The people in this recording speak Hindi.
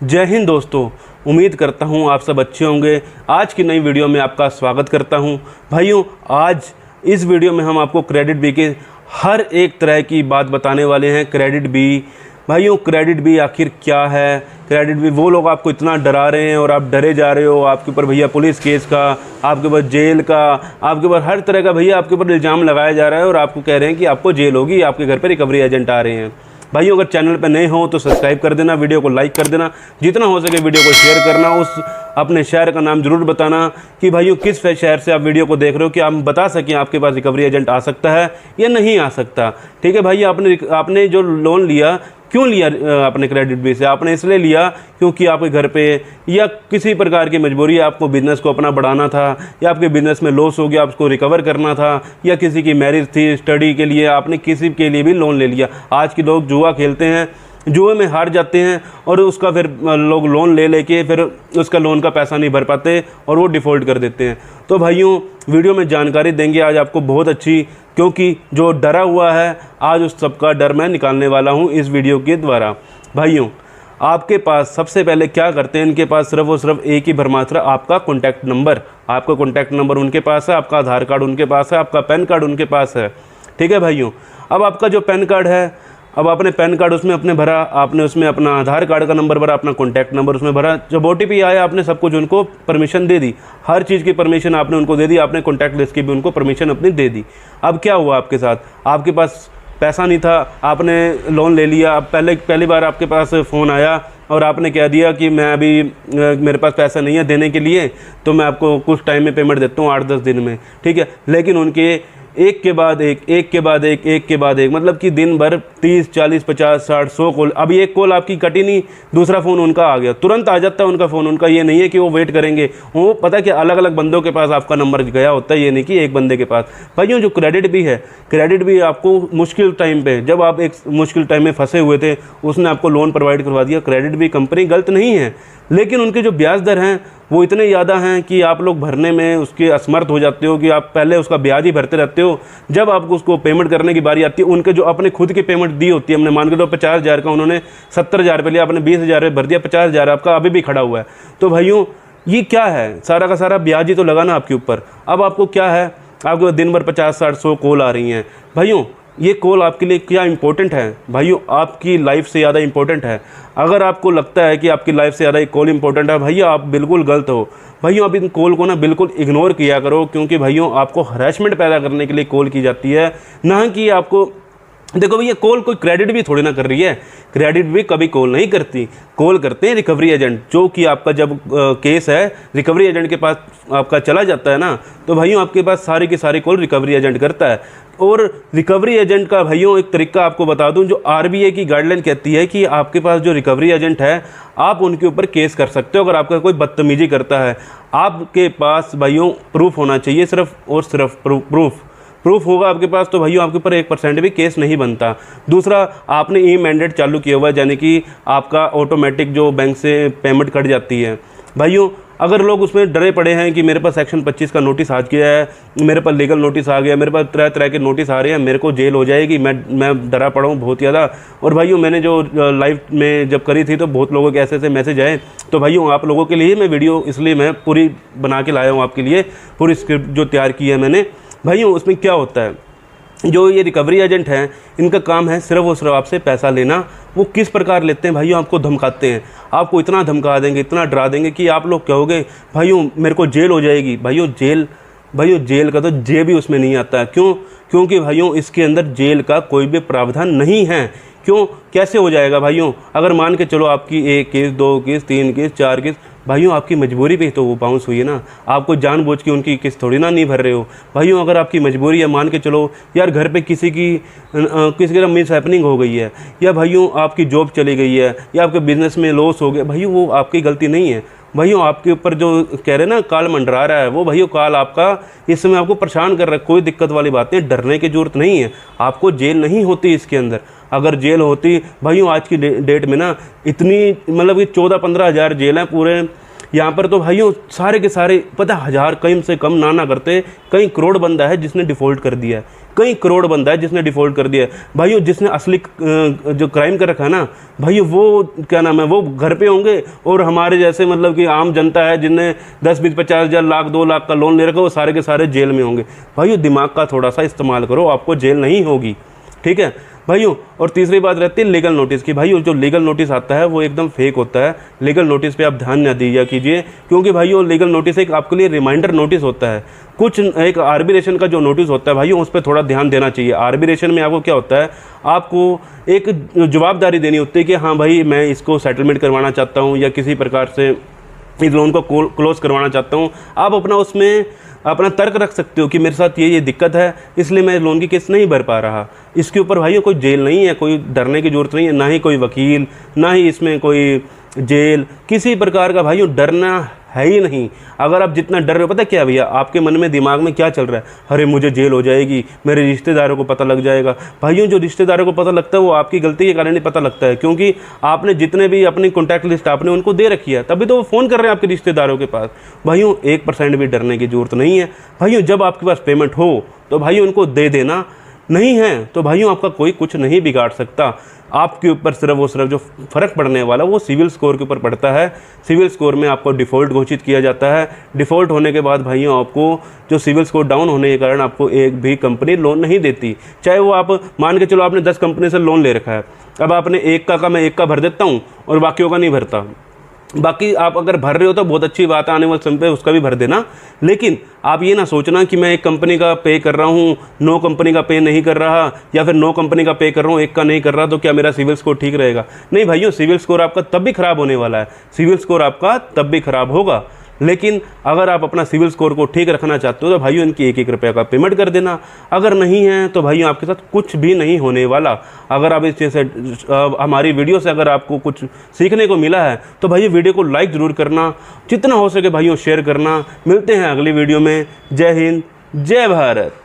जय हिंद दोस्तों, उम्मीद करता हूँ आप सब अच्छे होंगे। आज की नई वीडियो में आपका स्वागत करता हूँ। भाइयों, आज इस वीडियो में हम आपको क्रेडिट बी के हर एक तरह की बात बताने वाले हैं। क्रेडिट बी, भाइयों क्रेडिट बी आखिर क्या है? क्रेडिट बी वो लोग आपको इतना डरा रहे हैं और आप डरे जा रहे हो। आपके ऊपर भैया पुलिस केस का, आपके ऊपर जेल का, आपके ऊपर हर तरह का भैया आपके ऊपर इल्ज़ाम लगाया जा रहा है और आपको कह रहे हैं कि आपको जेल होगी, आपके घर पर रिकवरी एजेंट आ रहे हैं। भाइयों, अगर चैनल पर नए हो तो सब्सक्राइब कर देना, वीडियो को लाइक कर देना, जितना हो सके वीडियो को शेयर करना, उस अपने शहर का नाम ज़रूर बताना कि भाइयों किस शहर से आप वीडियो को देख रहे हो, कि आप बता सकें आपके पास रिकवरी एजेंट आ सकता है या नहीं आ सकता। ठीक है भाई, आपने जो लोन लिया, क्यों लिया अपने क्रेडिट बी से? आपने इसलिए लिया क्योंकि आपके घर पे या किसी प्रकार की मजबूरी है, आपको बिज़नेस को अपना बढ़ाना था, या आपके बिज़नेस में लॉस हो गया, आपको रिकवर करना था, या किसी की मैरिज थी, स्टडी के लिए आपने किसी के लिए भी लोन ले लिया। आज के लोग जुआ खेलते हैं, जुए में हार जाते हैं और उसका फिर लोग लोन ले लेके फिर उसका लोन का पैसा नहीं भर पाते और वो डिफ़ॉल्ट कर देते हैं। तो भाइयों, वीडियो में जानकारी देंगे आज आपको बहुत अच्छी, क्योंकि जो डरा हुआ है आज उस सबका डर मैं निकालने वाला हूँ इस वीडियो के द्वारा। भाइयों, आपके पास सबसे पहले क्या करते हैं, इनके पास सिर्फ और सिर्फ एक ही भरमात्रा, आपका कॉन्टैक्ट नंबर। आपका कॉन्टैक्ट नंबर उनके पास है, आपका आधार कार्ड उनके पास है, आपका पैन कार्ड उनके पास है। ठीक है भाइयों, अब आपका जो पैन कार्ड है, अब आपने पैन कार्ड उसमें अपने भरा, आपने उसमें अपना आधार कार्ड का नंबर भरा, अपना कॉन्टैक्ट नंबर उसमें भरा, जब OTP आया आपने सब कुछ उनको परमिशन दे दी, हर चीज़ की परमिशन आपने उनको दे दी, आपने कॉन्टैक्ट लिस्ट की भी उनको परमिशन अपनी दे दी। अब क्या हुआ आपके साथ? आपके पास पैसा नहीं था, आपने लोन ले लिया। अब पहली बार आपके पास फ़ोन आया और आपने कह दिया कि मैं अभी मेरे पास पैसा नहीं है देने के लिए, तो मैं आपको कुछ टाइम में पेमेंट देता हूँ, 8-10 दिन में। ठीक है, लेकिन उनके एक के बाद एक, मतलब कि दिन भर 30, 40, 50, 60, 100 कॉल। अभी एक कॉल आपकी कटी नहीं, दूसरा फ़ोन उनका आ गया, तुरंत आ जाता है उनका फ़ोन। उनका ये नहीं है कि वो वेट करेंगे, वो पता है कि अलग अलग बंदों के पास आपका नंबर गया होता है, ये नहीं कि एक बंदे के पास। भाइयों, जो क्रेडिट भी है, क्रेडिट भी आपको मुश्किल टाइम पे, जब आप एक मुश्किल टाइम में फंसे हुए थे, उसने आपको लोन प्रोवाइड करवा दिया। क्रेडिट भी कंपनी गलत नहीं है, लेकिन उनके जो ब्याज दर हैं वो इतने ज़्यादा हैं कि आप लोग भरने में उसके असमर्थ हो जाते हो, कि आप पहले उसका ब्याज ही भरते रहते हो। जब आपको उसको पेमेंट करने की बारी आती है, उनके जो अपने खुद की पेमेंट दी होती है, हमने मान के तो 50,000 का उन्होंने 70,000 पे लिया, आपने 20,000 भर दिया, 50,000 आपका अभी भी खड़ा हुआ है। तो भाइयों, ये क्या है? सारा का सारा ब्याज ही तो लगा ना आपके ऊपर। अब आपको क्या है, आपको दिन भर 50, 60, 100 कॉल आ रही हैं। भाइयों, ये कॉल आपके लिए क्या इंपॉर्टेंट है? भाइयों, आपकी लाइफ से ज़्यादा इंपॉर्टेंट है। अगर आपको लगता है कि आपकी लाइफ से ज़्यादा ये कॉल इंपॉर्टेंट है, भैया आप बिल्कुल गलत हो। भाइयों, आप इन कॉल को ना बिल्कुल इग्नोर किया करो, क्योंकि भाइयों आपको हरासमेंट पैदा करने के लिए कॉल की जाती है, ना कि आपको। देखो भैया, कॉल कोई क्रेडिट भी थोड़ी ना कर रही है, क्रेडिट भी कभी कॉल नहीं करती, कॉल करते हैं रिकवरी एजेंट। जो कि आपका जब केस है रिकवरी एजेंट के पास आपका चला जाता है ना, तो भाइयों आपके पास सारी की सारी कॉल रिकवरी एजेंट करता है। और रिकवरी एजेंट का भाइयों एक तरीका आपको बता दूं, जो RBI की गाइडलाइन कहती है कि आपके पास जो रिकवरी एजेंट है, आप उनके ऊपर केस कर सकते हो अगर आपका कोई बदतमीजी करता है। आपके पास भाइयों प्रूफ होना चाहिए, सिर्फ और सिर्फ प्रूफ होगा आपके पास, तो भाइयों आपके ऊपर 1% भी केस नहीं बनता। दूसरा, आपने ई-मैंडेट चालू किया हुआ है, यानी कि आपका ऑटोमेटिक जो बैंक से पेमेंट कट जाती है। भाइयों, अगर लोग उसमें डरे पड़े हैं कि मेरे पास सेक्शन 25 का नोटिस आ गया है, मेरे पास लीगल नोटिस आ गया, मेरे पास तरह तरह के नोटिस आ रहे हैं, मेरे को जेल हो जाएगी, मैं डरा पड़ा हूँ बहुत ज़्यादा। और भाइयों, मैंने जो लाइव में जब करी थी तो बहुत लोगों के ऐसे ऐसे मैसेज आए। तो भाइयों, आप लोगों के लिए मैं वीडियो इसलिए मैं पूरी बना के लाया हूँ आपके लिए, पूरी स्क्रिप्ट जो तैयार की है मैंने। भाइयों, उसमें क्या होता है, जो ये रिकवरी एजेंट हैं, इनका काम है सिर्फ और सिर्फ आपसे पैसा लेना। वो किस प्रकार लेते हैं भाइयों? आपको धमकाते हैं, आपको इतना धमका देंगे, इतना डरा देंगे कि आप लोग कहोगे भाइयों मेरे को जेल हो जाएगी। भाइयों जेल का तो जे भी उसमें नहीं आता है। क्यों? क्योंकि भाइयों इसके अंदर जेल का कोई भी प्रावधान नहीं है। क्यों? कैसे हो जाएगा भाइयों? अगर मान के चलो आपकी 1 केस, 2 केस, 3 केस, 4 केस, भाइयों आपकी मजबूरी पे तो वो बाउंस हुई है ना, आपको जानबूझ के उनकी किस्त थोड़ी ना नहीं भर रहे हो। भाइयों, अगर आपकी मजबूरी है, मान के चलो यार घर पे किसी का मिस हैपनिंग हो गई है, या भाइयों आपकी जॉब चली गई है, या आपके बिजनेस में लॉस हो गया, भाइयों वो आपकी गलती नहीं है। भाइयों, आपके ऊपर जो कह रहे हैं ना काल मंडरा रहा है, वो भाइयों काल आपका इस समय आपको परेशान कर रहा है। कोई दिक्कत वाली बात नहीं, डरने की जरूरत नहीं है, आपको जेल नहीं होती इसके अंदर। अगर जेल होती भाइयों, आज की डेट में ना इतनी, मतलब कि 14-15 हज़ार जेल हैं पूरे यहाँ पर तो भाइयों सारे के सारे पता हज़ार कहीं से कम ना करते कई करोड़ बंदा है जिसने डिफ़ॉल्ट कर दिया है, कई करोड़ बंदा है जिसने डिफ़ॉल्ट कर दिया है। भाइयों जिसने असली जो क्राइम कर रखा है ना भाइयों, वो क्या नाम है, वो घर पे होंगे, और हमारे जैसे मतलब कि आम जनता है जिनने 10, 20, 50 हज़ार, लाख, 2 लाख का लोन ले रखा, वो सारे के सारे जेल में होंगे। भाइयों दिमाग का थोड़ा सा इस्तेमाल करो, आपको जेल नहीं होगी, ठीक है भाइयों। और तीसरी बात रहती है लीगल नोटिस की। भाइयों जो लीगल नोटिस आता है वो एकदम फेक होता है। लीगल नोटिस पे आप ध्यान न दीजिए कीजिए, क्योंकि भाइयों लीगल नोटिस एक आपके लिए रिमाइंडर नोटिस होता है। कुछ एक आर्बिट्रेशन का जो नोटिस होता है भाइयों, उस पर थोड़ा ध्यान देना चाहिए। आर्बिट्रेशन में आपको क्या होता है, आपको एक जवाबदारी देनी होती है कि हाँ भाई मैं इसको सेटलमेंट करवाना चाहता हूँ या किसी प्रकार से इस लोन को क्लोज करवाना चाहता हूँ। आप अपना उसमें अपना तर्क रख सकते हो कि मेरे साथ ये दिक्कत है, इसलिए मैं लोन की किस्त नहीं भर पा रहा। इसके ऊपर भाइयों कोई जेल नहीं है, कोई डरने की ज़रूरत नहीं है, ना ही कोई वकील, ना ही इसमें कोई जेल, किसी प्रकार का भाइयों डरना है ही नहीं। अगर आप जितना डर रहे हो, पता है क्या भैया आपके मन में दिमाग में क्या चल रहा है, अरे मुझे जेल हो जाएगी, मेरे रिश्तेदारों को पता लग जाएगा। भाइयों जो रिश्तेदारों को पता लगता है वो आपकी गलती के कारण ही पता लगता है, क्योंकि आपने जितने भी अपनी कॉन्टैक्ट लिस्ट आपने उनको दे रखी है, तभी तो वो फ़ोन कर रहे हैं आपके रिश्तेदारों के पास। भाइयों 1% भी डरने की ज़रूरत नहीं है। भाइयों जब आपके पास पेमेंट हो तो भाइयों उनको दे देना, नहीं है तो भाइयों आपका कोई कुछ नहीं बिगाड़ सकता। आपके ऊपर सिर्फ जो फ़र्क पड़ने वाला वो सिविल स्कोर के ऊपर पड़ता है। सिविल स्कोर में आपको डिफ़ॉल्ट घोषित किया जाता है। डिफ़ॉल्ट होने के बाद भाइयों आपको जो सिविल स्कोर डाउन होने के कारण आपको एक भी कंपनी लोन नहीं देती। चाहे वो आप मान के चलो आपने 10 कंपनी से लोन ले रखा है, अब आपने एक का मैं एक का भर देता हूँ और बाकियों का नहीं भरता। बाकी आप अगर भर रहे हो तो बहुत अच्छी बात है, आने वाले समय पे उसका भी भर देना। लेकिन आप ये ना सोचना कि मैं एक कंपनी का पे कर रहा हूँ, 9 कंपनी का पे नहीं कर रहा, या फिर 9 कंपनी का पे कर रहा हूँ, एक का नहीं कर रहा, तो क्या मेरा सिविल स्कोर ठीक रहेगा। नहीं भाइयों, सिविल स्कोर आपका तब भी ख़राब होने वाला है, सिविल स्कोर आपका तब भी ख़राब होगा। लेकिन अगर आप अपना सिविल स्कोर को ठीक रखना चाहते हो तो भाइयों इनकी 1-1 रुपये का पेमेंट कर देना। अगर नहीं है तो भाइयों आपके साथ कुछ भी नहीं होने वाला। अगर आप इस चीज़ से हमारी वीडियो से अगर आपको कुछ सीखने को मिला है तो भाइयों वीडियो को लाइक ज़रूर करना, जितना हो सके भाइयों शेयर करना। मिलते हैं अगली वीडियो में। जय हिंद, जय भारत।